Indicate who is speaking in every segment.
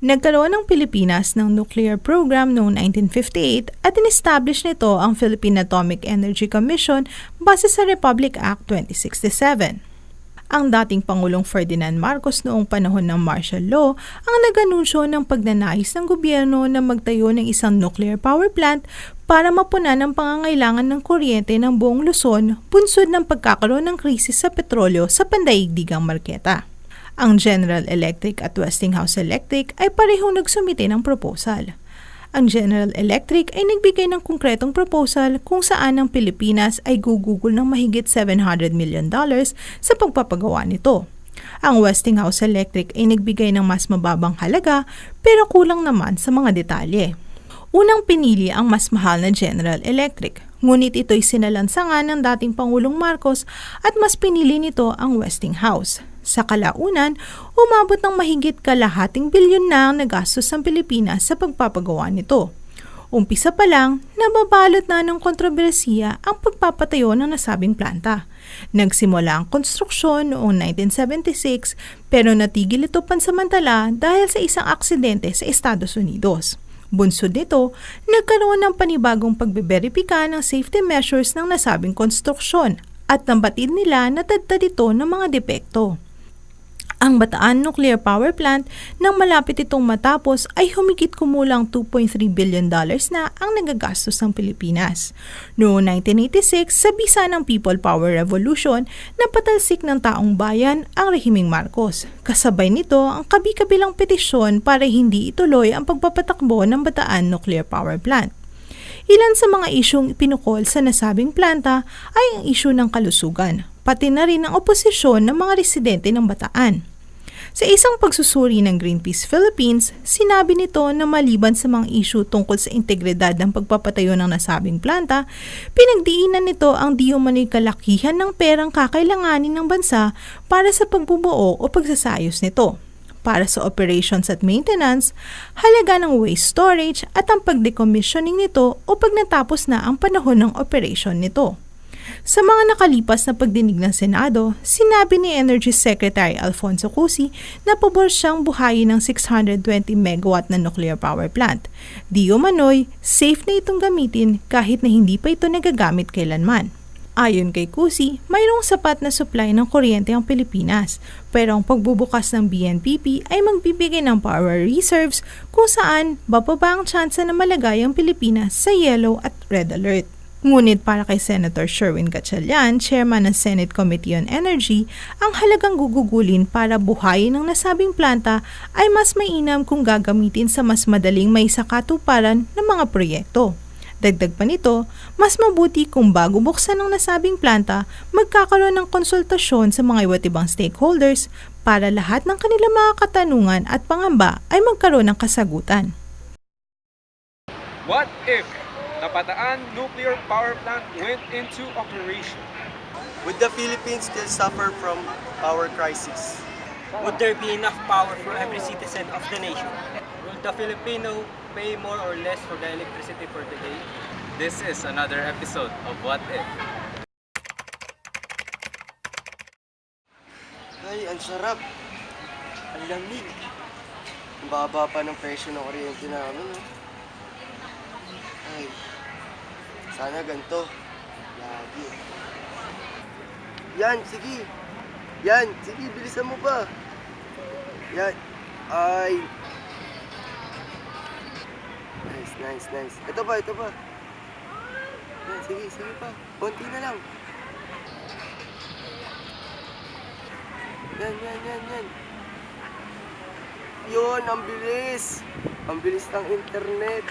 Speaker 1: Nagkaroon ng Pilipinas ng nuclear program noong 1958 at in-establish nito ang Philippine Atomic Energy Commission base sa Republic Act 2067. Ang dating Pangulong Ferdinand Marcos noong panahon ng martial law ang nag-anunsyo ng pagnanais ng gobyerno na magtayo ng isang nuclear power plant para mapunan ang pangangailangan ng kuryente ng buong Luzon bunsod ng pagkakaroon ng krisis sa petrolyo sa pandaigdigang marketa. Ang General Electric at Westinghouse Electric ay parehong nagsumite ng proposal. Ang General Electric ay nagbigay ng konkretong proposal kung saan ang Pilipinas ay gugugol ng mahigit $700 million sa pagpapagawa nito. Ang Westinghouse Electric ay nagbigay ng mas mababang halaga pero kulang naman sa mga detalye. Unang pinili ang mas mahal na General Electric, ngunit ito'y sinalansangan ng dating Pangulong Marcos at mas pinili nito ang Westinghouse. Sa kalaunan, umabot ng mahigit kalahating bilyon na ang nagastos ng Pilipinas sa pagpapagawa nito. Umpisa pa lang, nababalot na ng kontrobersiya ang pagpapatayo ng nasabing planta. Nagsimula ang konstruksyon noong 1976 pero natigil ito pansamantala dahil sa isang aksidente sa Estados Unidos. Bunsod nito, nagkaroon ng panibagong pagbeberipika ng safety measures ng nasabing konstruksyon at nabatid nila na tadtad ito ng mga depekto. Ang Bataan Nuclear Power Plant nang malapit itong matapos ay humigit kumulang $2.3 billion na ang nagagastos ng Pilipinas. Noong 1986, sa bisa ng People Power Revolution, napatalsik ng taong bayan ang rehimeng Marcos. Kasabay nito ang kabi-kabilang petisyon para hindi ituloy ang pagpapatakbo ng Bataan Nuclear Power Plant. Ilan sa mga isyong pinukol sa nasabing planta ay ang isyu ng kalusugan, pati na rin ang oposisyon ng mga residente ng Bataan. Sa isang pagsusuri ng Greenpeace Philippines, sinabi nito na maliban sa mga isyu tungkol sa integridad ng pagpapatayo ng nasabing planta, pinagdiinan nito ang di umano'y kalakihan ng perang kakailanganin ng bansa para sa pagbubuo o pagsasayos nito. Para sa operations at maintenance, halaga ng waste storage at ang pag-decommissioning nito o pag natapos na ang panahon ng operation nito. Sa mga nakalipas na pagdinig ng Senado, sinabi ni Energy Secretary Alfonso Cusi na pabor siyang buhayin ng 620 megawatt na nuclear power plant. Di umano'y, safe na itong gamitin kahit na hindi pa ito nagagamit kailanman. Ayon kay Cusi, mayroong sapat na supply ng kuryente ang Pilipinas, pero ang pagbubukas ng BNPP ay magbibigay ng power reserves kung saan bababa ang tsansa na malagay ang Pilipinas sa yellow at red alert. Ngunit para kay Senator Sherwin Gatchalian, chairman ng Senate Committee on Energy, ang halagang gugugulin para buhayin ng nasabing planta ay mas mainam kung gagamitin sa mas madaling may sakatuparan ng mga proyekto. Dagdag pa nito, mas mabuti kung bago buksan ng nasabing planta, magkakaroon ng konsultasyon sa mga iba't ibang stakeholders para lahat ng kanilang mga katanungan at pangamba ay magkaroon ng kasagutan.
Speaker 2: What if the Bataan Nuclear Power Plant went into operation?
Speaker 3: Would the Philippines still suffer from power crisis?
Speaker 4: Would there be enough power for every citizen of the nation? Will the Filipino pay more or less for the electricity for today?
Speaker 5: This is another episode of What If.
Speaker 3: Ay, ang sarap. Ang lamig. Ang baba pa ng presyo ng kuryente namin. Ay, sana ganito. Lagi. Yan, sige. Yan, sige, bilisan mo pa. Yan. Ay. Nice. Ito pa. Yan, sige pa. Konti na lang. Yan. Yun, ang bilis. Ang bilis ng internet.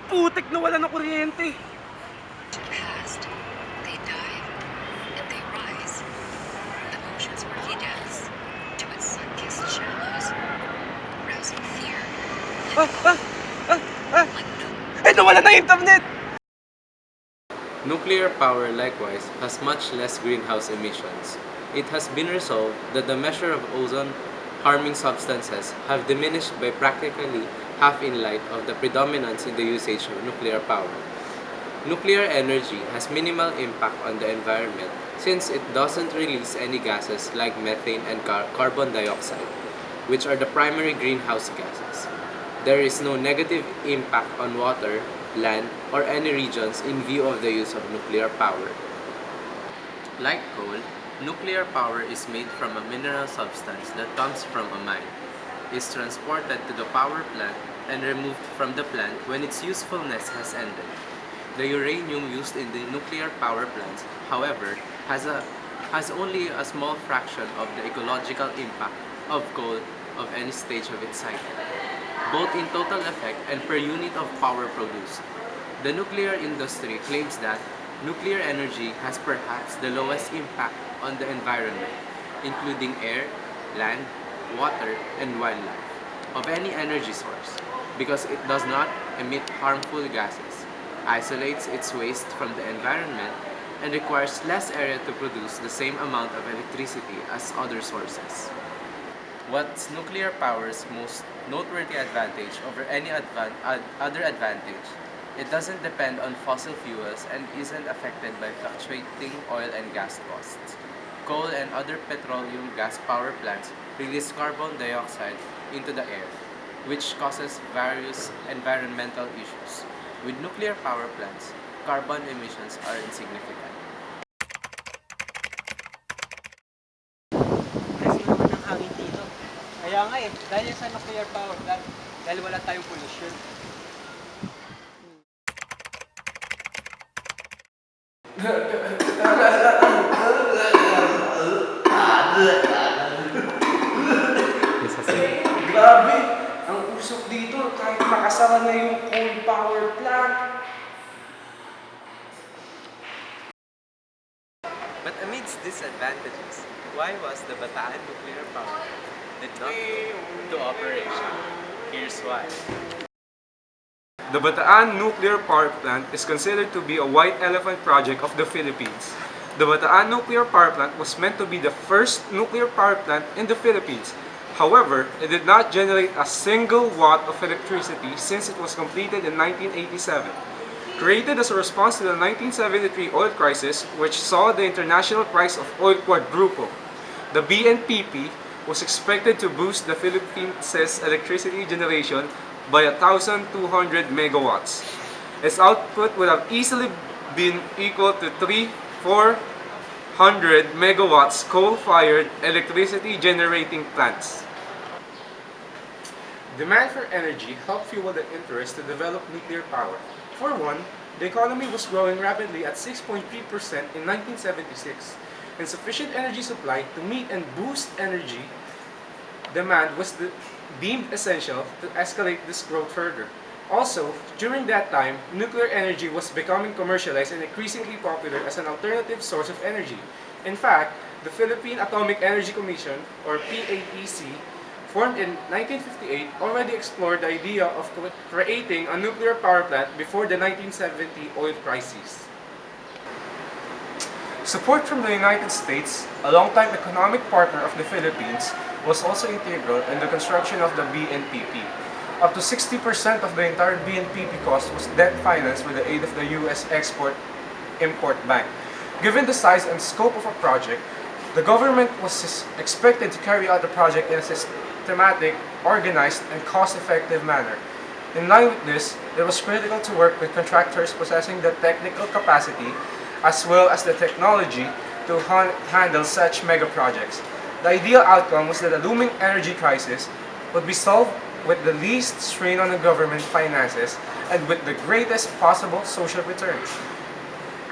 Speaker 2: Putik na wala ng kuryente.
Speaker 6: Past, they dive and they rise. The ocean's murky depths to its sun-kissed shallows, rousing fear.
Speaker 2: Ay, nawala ng internet!
Speaker 5: Nuclear power likewise has much less greenhouse emissions. It has been resolved that the measure of ozone harming substances have diminished by practically half in light of the predominance in the usage of nuclear power. Nuclear energy has minimal impact on the environment since it doesn't release any gases like methane and carbon dioxide, which are the primary greenhouse gases. There is no negative impact on water, land, or any regions in view of the use of nuclear power. Like coal, nuclear power is made from a mineral substance that comes from a mine, is transported to the power plant, and removed from the plant when its usefulness has ended. The uranium used in the nuclear power plants, however, has only a small fraction of the ecological impact of coal of any stage of its cycle, both in total effect and per unit of power produced. The nuclear industry claims that nuclear energy has perhaps the lowest impact on the environment, including air, land, water, and wildlife, of any energy source, because it does not emit harmful gases, isolates its waste from the environment, and requires less area to produce the same amount of electricity as other sources. What's nuclear power's most noteworthy advantage over any other advantage? It doesn't depend on fossil fuels and isn't affected by fluctuating oil and gas costs. Coal and other petroleum gas power plants release carbon dioxide into the air, which causes various environmental issues. With nuclear power plants, carbon emissions are insignificant.
Speaker 4: Presko naman ang hangin dito. Kaya nga dahil sa nuclear power plant, dahil wala tayong pollution.
Speaker 2: Grabe! Ang usok dito kahit makasama na yung coal power plant.
Speaker 5: But amidst these advantages, why was the Bataan nuclear power did not go to operation? Here's why.
Speaker 2: The Bataan nuclear power plant is considered to be a white elephant project of the Philippines. The Bataan nuclear power plant was meant to be the first nuclear power plant in the Philippines. However, it did not generate a single watt of electricity since it was completed in 1987. Created as a response to the 1973 oil crisis, which saw the international price of oil quadruple, the BNPP was expected to boost the Philippines' electricity generation by 1,200 megawatts. Its output would have easily been equal to 400 megawatts coal-fired electricity generating plants. Demand for energy helped fuel the interest to develop nuclear power. For one, the economy was growing rapidly at 6.3% in 1976, and sufficient energy supply to meet and boost energy demand was deemed essential to escalate this growth further. Also, during that time, nuclear energy was becoming commercialized and increasingly popular as an alternative source of energy. In fact, the Philippine Atomic Energy Commission, or PAEC, formed in 1958, already explored the idea of creating a nuclear power plant before the 1970 oil crisis. Support from the United States, a longtime economic partner of the Philippines, was also integral in the construction of the BNPP. Up to 60% of the entire BNPP cost was debt financed with the aid of the U.S. Export-Import Bank. Given the size and scope of a project, the government was expected to carry out the project in a systematic, organized, and cost-effective manner. In line with this, it was critical to work with contractors possessing the technical capacity as well as the technology to handle such mega projects. The ideal outcome was that the looming energy crisis would be solved with the least strain on the government finances and with the greatest possible social return.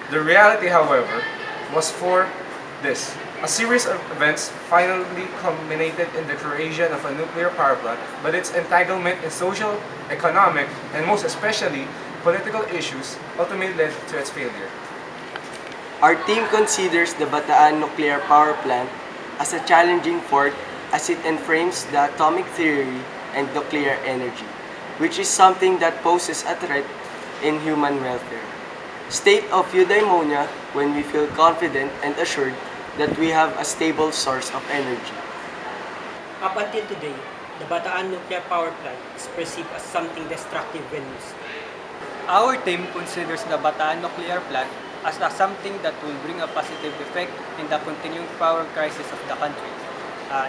Speaker 2: The reality, however, was for this. A series of events finally culminated in the creation of a nuclear power plant, but its entanglement in social, economic, and most especially political issues ultimately led to its failure.
Speaker 3: Our team considers the Bataan nuclear power plant as a challenging fort as it enframes the atomic theory and nuclear energy, which is something that poses a threat in human welfare. State of eudaimonia when we feel confident and assured that we have a stable source of energy.
Speaker 4: Up until today, the Bataan nuclear power plant is perceived as something destructive when used. Our team considers the Bataan nuclear plant as something that will bring a positive effect in the continuing power crisis of the country.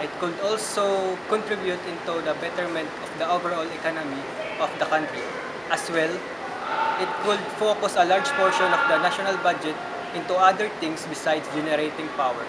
Speaker 4: It could also contribute into the betterment of the overall economy of the country. As well, it could focus a large portion of the national budget into other things besides generating power.